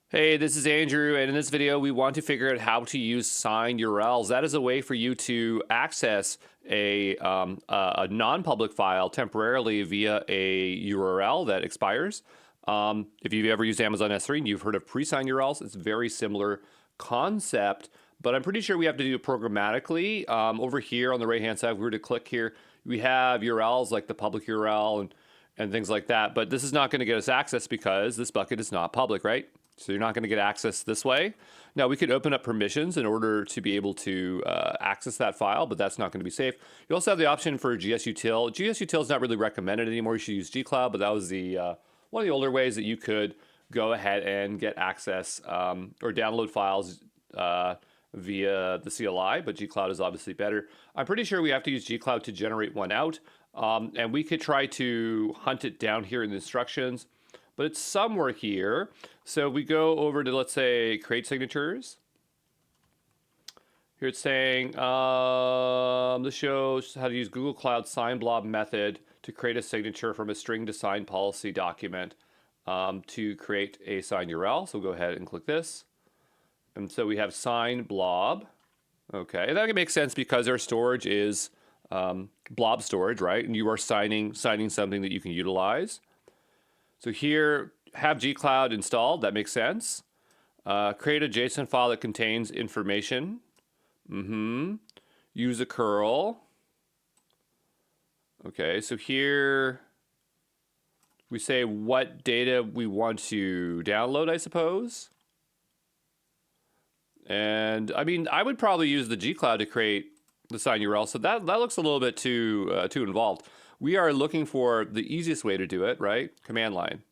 Hey, this is Andrew, and in this video, we want to figure out how to use signed URLs. That is a way for you to access a non-public file temporarily via a URL that expires. If you've ever used Amazon S3 and you've heard of pre-signed URLs, it's a very similar concept, but I'm pretty sure we have to do it programmatically. Over here on the right-hand side, if we were to click here, we have URLs like the public URL and things like that, but this is not going to get us access because this bucket is not public, right? So you're not going to get access this way. Now, we could open up permissions in order to be able to access that file, but that's not going to be safe. You also have the option for GSUtil. GSUtil is not really recommended anymore. You should use gcloud, but that was the one of the older ways that you could go ahead and get access or download files via the CLI, but gcloud is obviously better. I'm pretty sure we have to use gcloud to generate one out, and we could try to hunt it down here in the instructions, but it's somewhere here. So we go over to, let's say, create signatures. Here it's saying this shows how to use Google Cloud sign blob method to create a signature from a string to sign policy document to create a signed URL. So we'll go ahead and click this. And so we have sign blob. Okay, and that makes sense because our storage is blob storage, right? And you are signing something that you can utilize. So here, have gcloud installed. That makes sense. Create a JSON file that contains information. Use a curl. Okay, so here we say what data we want to download, I suppose. And I mean, I would probably use the gcloud to create the signed URL. So that looks a little bit too involved. We are looking for the easiest way to do it, right? Command line.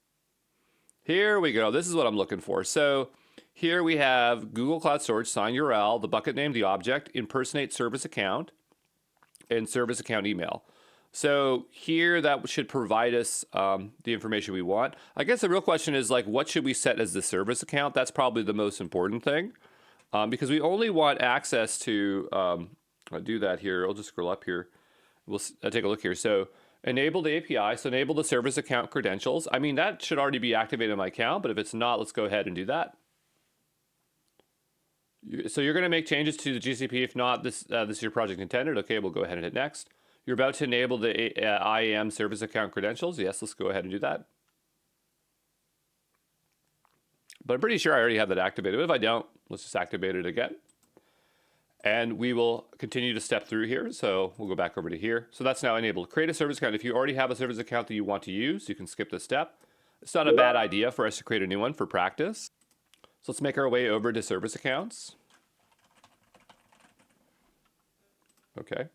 Here we go. This is what I'm looking for. So here we have Google Cloud Storage, signed URL, the bucket name, the object, impersonate service account, and service account email. So here that should provide us the information we want. I guess the real question is like, what should we set as the service account? That's probably the most important thing because we only want access to, I'll do that here. I'll just scroll up here. We'll take a look here. So enable the API, so enable the service account credentials. I mean, that should already be activated in my account, but if it's not, let's go ahead and do that. So you're going to make changes to the GCP. If not, this is your project intended. Okay, we'll go ahead and hit next. You're about to enable the IAM service account credentials. Yes, let's go ahead and do that. But I'm pretty sure I already have that activated. But if I don't, let's just activate it again. And we will continue to step through here. So we'll go back over to here. So that's now enabled. Create a service account. If you already have a service account that you want to use, you can skip this step. It's not a bad idea for us to create a new one for practice. So let's make our way over to service accounts. Okay.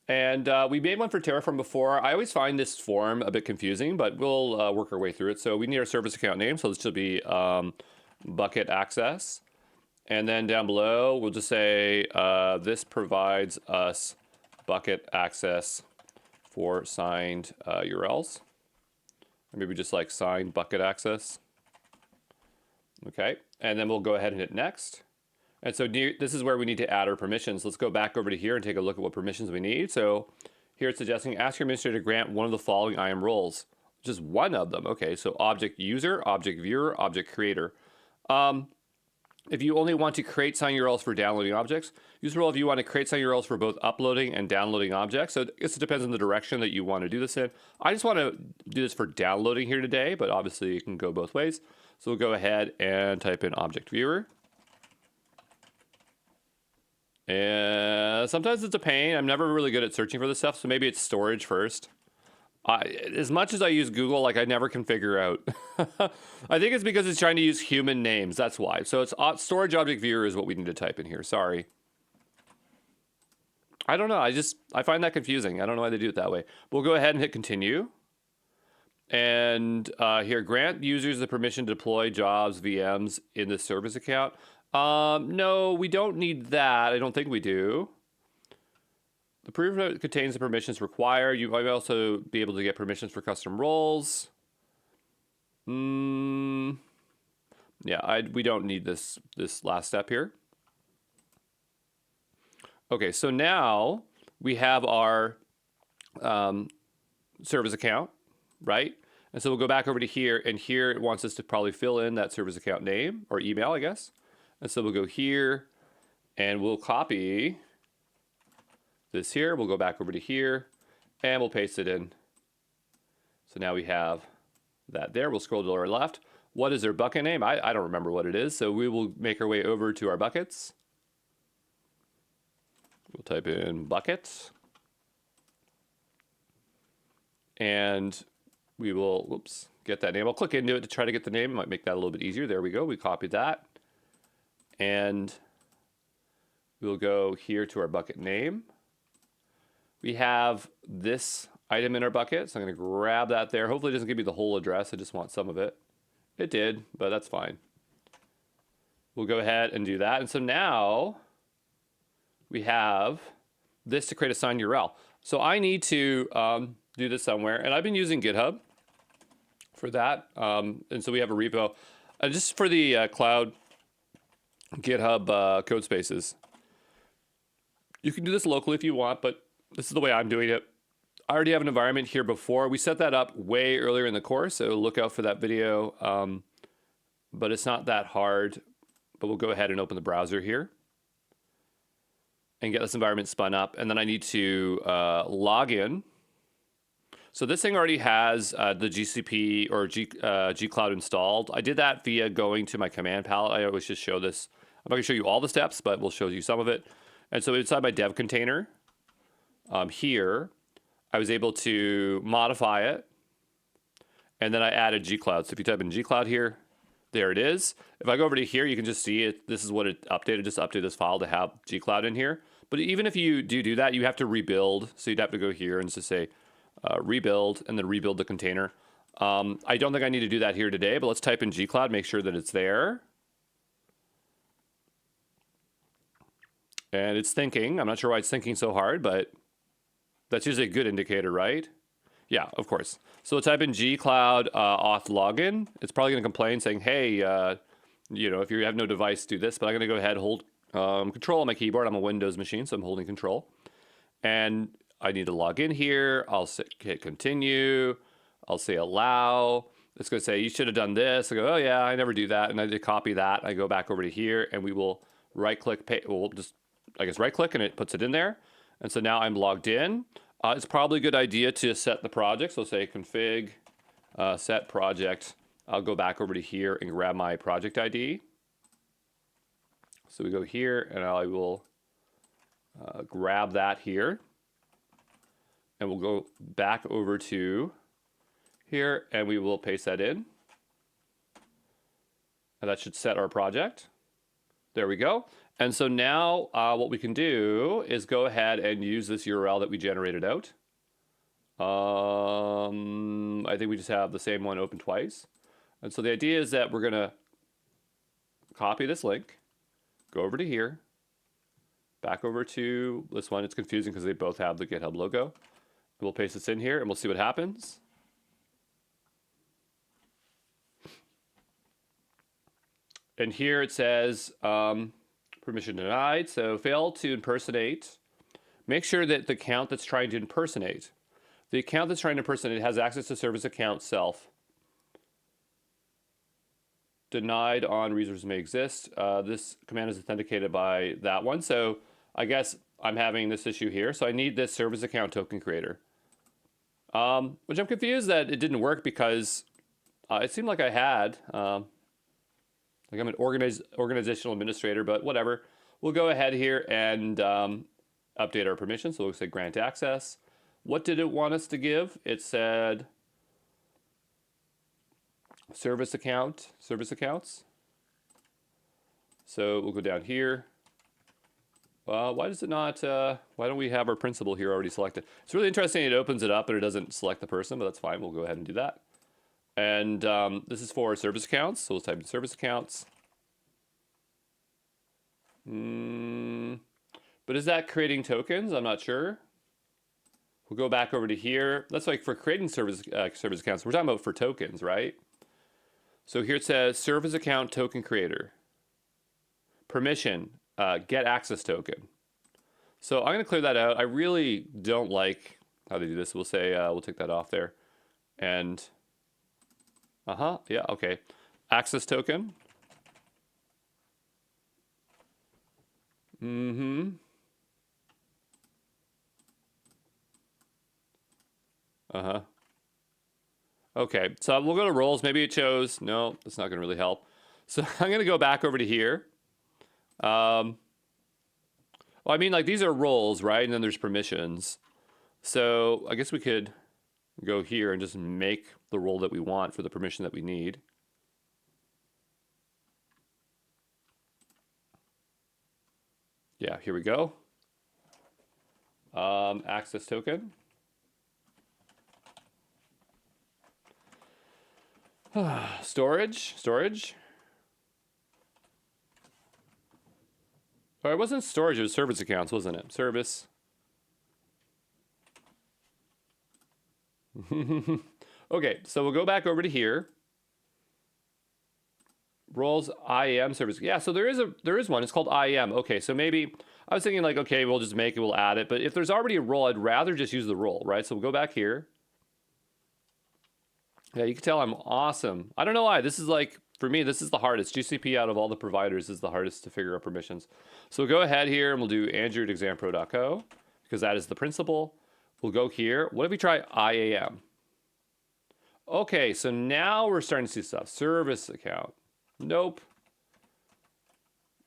And we made one for Terraform before. I always find this form a bit confusing, but we'll work our way through it. So we need our service account name. So this should be bucket access. And then down below, we'll just say this provides us bucket access for signed URLs. Or maybe just like signed bucket access. Okay, and then we'll go ahead and hit next. And so this is where we need to add our permissions. Let's go back over to here and take a look at what permissions we need. So here it's suggesting ask your administrator to grant one of the following IAM roles. Just one of them. Okay, so object user, object viewer, object creator. If you only want to create signed URLs for downloading objects, use the role if you want to create signed URLs for both uploading and downloading objects. So I guess it depends on the direction that you want to do this in. I just want to do this for downloading here today, but obviously it can go both ways. So we'll go ahead and type in object viewer. And sometimes it's a pain. I'm never really good at searching for this stuff, so maybe it's storage first. As much as I use Google, like I never can figure out. I think it's because it's trying to use human names. That's why. So it's storage object viewer is what we need to type in here. Sorry. I don't know. I find that confusing. I don't know why they do it that way. We'll go ahead and hit continue. And here, grant users the permission to deploy jobs, VMs in the service account. No, we don't need that. I don't think we do. The prerequisite contains the permissions required. You might also be able to get permissions for custom roles. Yeah, we don't need this last step here. Okay, so now we have our service account, right? And so we'll go back over to here, and here it wants us to probably fill in that service account name or email, I guess. And so we'll go here and we'll copy this here. We'll go back over to here and we'll paste it in. So now we have that there. We'll scroll to our left. What is their bucket name? I don't remember what it is. So we will make our way over to our buckets. We'll type in buckets. And we will, get that name. I'll click into it to try to get the name. It might make that a little bit easier. There we go. We copied that. And we'll go here to our bucket name. We have this item in our bucket, so I'm going to grab that there. Hopefully it doesn't give me the whole address. I just want some of it. It did, but that's fine. We'll go ahead and do that. And so now we have this to create a signed URL. So I need to do this somewhere, and I've been using GitHub for that. And so we have a repo. Just for the cloud GitHub code spaces. You can do this locally if you want, but this is the way I'm doing it. I already have an environment here before. We set that up way earlier in the course, so look out for that video. But it's not that hard. But we'll go ahead and open the browser here and get this environment spun up. And then I need to log in. So this thing already has the GCP or G Cloud installed. I did that via going to my command palette. I always just show this. I'm not going to show you all the steps, but we'll show you some of it. And so inside my dev container here, I was able to modify it. And then I added G Cloud. So if you type in G Cloud here, there it is. If I go over to here, you can just see it. This is what it updated. Just update this file to have G Cloud in here. But even if you do that, you have to rebuild. So you'd have to go here and just say rebuild and then rebuild the container. I don't think I need to do that here today, but let's type in G Cloud, make sure that it's there. And it's thinking. I'm not sure why it's thinking so hard, but that's usually a good indicator, right? Yeah, of course. So we'll type in G Cloud auth login. It's probably going to complain saying, hey, if you have no device, do this. But I'm going to go ahead and hold control on my keyboard. I'm a Windows machine, so I'm holding control. And I need to log in here. I'll hit continue. I'll say allow. It's going to say, you should have done this. I go, oh, yeah, I never do that. And I did copy that. I go back over to here, and we will right-click. We'll just, right-click, and it puts it in there. And so now I'm logged in. It's probably a good idea to set the project. So say config, set project. I'll go back over to here and grab my project ID. So we go here, and I will grab that here. And we'll go back over to here, and we will paste that in. And that should set our project. There we go. And so now what we can do is go ahead and use this URL that we generated out. I think we just have the same one open twice. And so the idea is that we're going to copy this link, go over to here, back over to this one. It's confusing because they both have the GitHub logo. We'll paste this in here, and we'll see what happens. And here it says permission denied, so fail to impersonate. Make sure that the account that's trying to impersonate, has access to service account self. Denied on resources may exist. This command is authenticated by that one. So I guess I'm having this issue here. So I need this service account token creator. Which I'm confused that it didn't work because it seemed like I had. Like I'm an organizational administrator, but whatever. We'll go ahead here and update our permissions. So we'll say grant access. What did it want us to give? It said service accounts. So we'll go down here. Why does it not, why don't we have our principal here already selected? It's really interesting. It opens it up, but it doesn't select the person, but that's fine. We'll go ahead and do that. And this is for service accounts. So we'll type in service accounts. But is that creating tokens? I'm not sure. We'll go back over to here. That's like for creating service accounts. We're talking about for tokens, right? So here it says service account token creator. Permission, get access token. So I'm going to clear that out. I really don't like how they do this. We'll say, we'll take that off there. And Yeah, okay. Access token. Mm-hmm. Uh-huh. Okay, so we'll go to roles. Maybe it shows. No, that's not going to really help. So I'm going to go back over to here. Well, I mean, like these are roles, right? And then there's permissions. So I guess we could go here and just make the role that we want for the permission that we need. Yeah, here we go. Access token. Storage. Oh, it wasn't storage, it was service accounts, wasn't it? Service. Okay, so we'll go back over to here. Roles IAM service. Yeah, so there is one. It's called IAM. Okay, so maybe I was thinking like, okay, we'll just make it, we'll add it. But if there's already a role, I'd rather just use the role, right? So we'll go back here. Yeah, you can tell I'm awesome. I don't know why. This is like, for me, this is the hardest. GCP out of all the providers is the hardest to figure out permissions. So we'll go ahead here and we'll do andrew@exampro.co because that is the principal. We'll go here. What if we try IAM? Okay, so now we're starting to see stuff. Service account. Nope.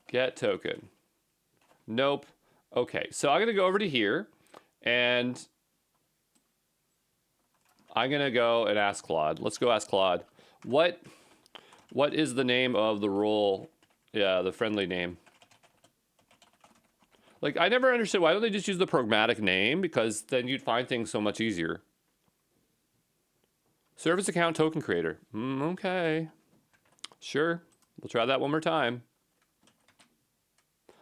Get token. Nope. Okay, so I'm going to go over to here and I'm going to go and ask Claude. Let's go ask Claude. What is the name of the role? Yeah, the friendly name. Like, I never understood why don't they just use the programmatic name, because then you'd find things so much easier. Service account token creator. Okay. Sure. We'll try that one more time.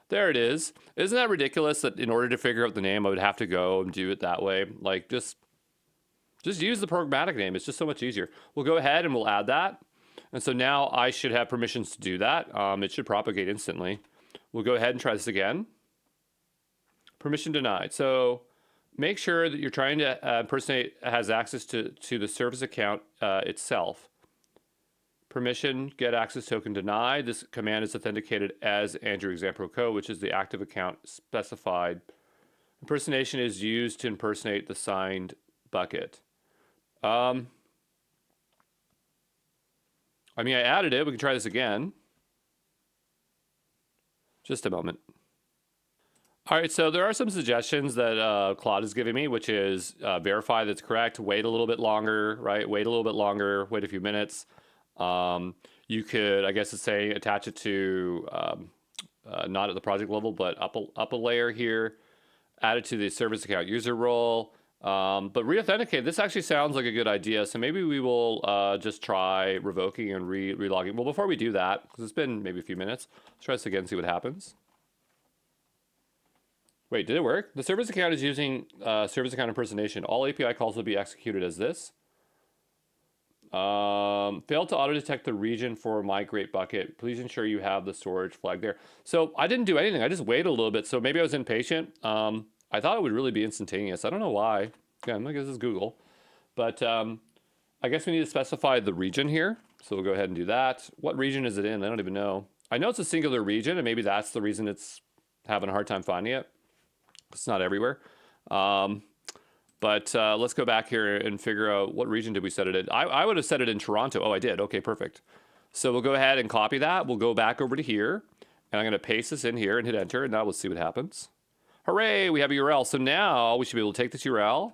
There it is. Isn't that ridiculous that in order to figure out the name, I would have to go and do it that way? Like, just use the programmatic name. It's just so much easier. We'll go ahead and we'll add that. And so now I should have permissions to do that. It should propagate instantly. We'll go ahead and try this again. Permission denied. So make sure that you're trying to impersonate has access to the service account itself. Permission, get access token denied. This command is authenticated as Andrew@exampro.co, which is the active account specified. Impersonation is used to impersonate the signed bucket. I mean, I added it. We can try this again. Just a moment. All right, so there are some suggestions that Claude is giving me, which is verify that's correct, wait a little bit longer, right? Wait a little bit longer, wait a few minutes. You could, I guess it's saying, attach it to not at the project level, but up a layer here, add it to the service account user role. But re-authenticate, this actually sounds like a good idea. So maybe we will just try revoking and relogging. Well, before we do that, because it's been maybe a few minutes, let's try this again and see what happens. Wait, did it work? The service account is using service account impersonation. All API calls will be executed as this. Failed to auto-detect the region for migrate bucket. Please ensure you have the storage flag there. So I didn't do anything. I just waited a little bit. So maybe I was impatient. I thought it would really be instantaneous. I don't know why. Again, I guess it's Google. But I guess we need to specify the region here. So we'll go ahead and do that. What region is it in? I don't even know. I know it's a singular region, and maybe that's the reason it's having a hard time finding it. It's not everywhere. But let's go back here and figure out what region did we set it in. I would have set it in Toronto. Oh, I did. Okay, perfect. So we'll go ahead and copy that. We'll go back over to here. And I'm going to paste this in here and hit enter. And now we'll see what happens. Hooray, we have a URL. So now we should be able to take this URL,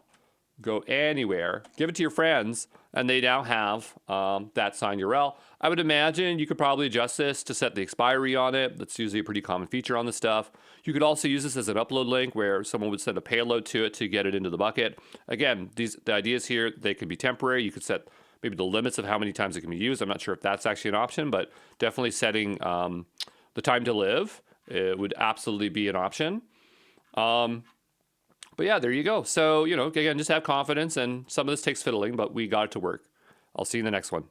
go anywhere, give it to your friends, and they now have that signed URL. I would imagine you could probably adjust this to set the expiry on it. That's usually a pretty common feature on this stuff. You could also use this as an upload link where someone would send a payload to it to get it into the bucket. Again, the ideas here, they can be temporary. You could set maybe the limits of how many times it can be used. I'm not sure if that's actually an option, but definitely setting the time to live would absolutely be an option. But yeah, there you go. So, again, just have confidence, and some of this takes fiddling, but we got it to work. I'll see you in the next one.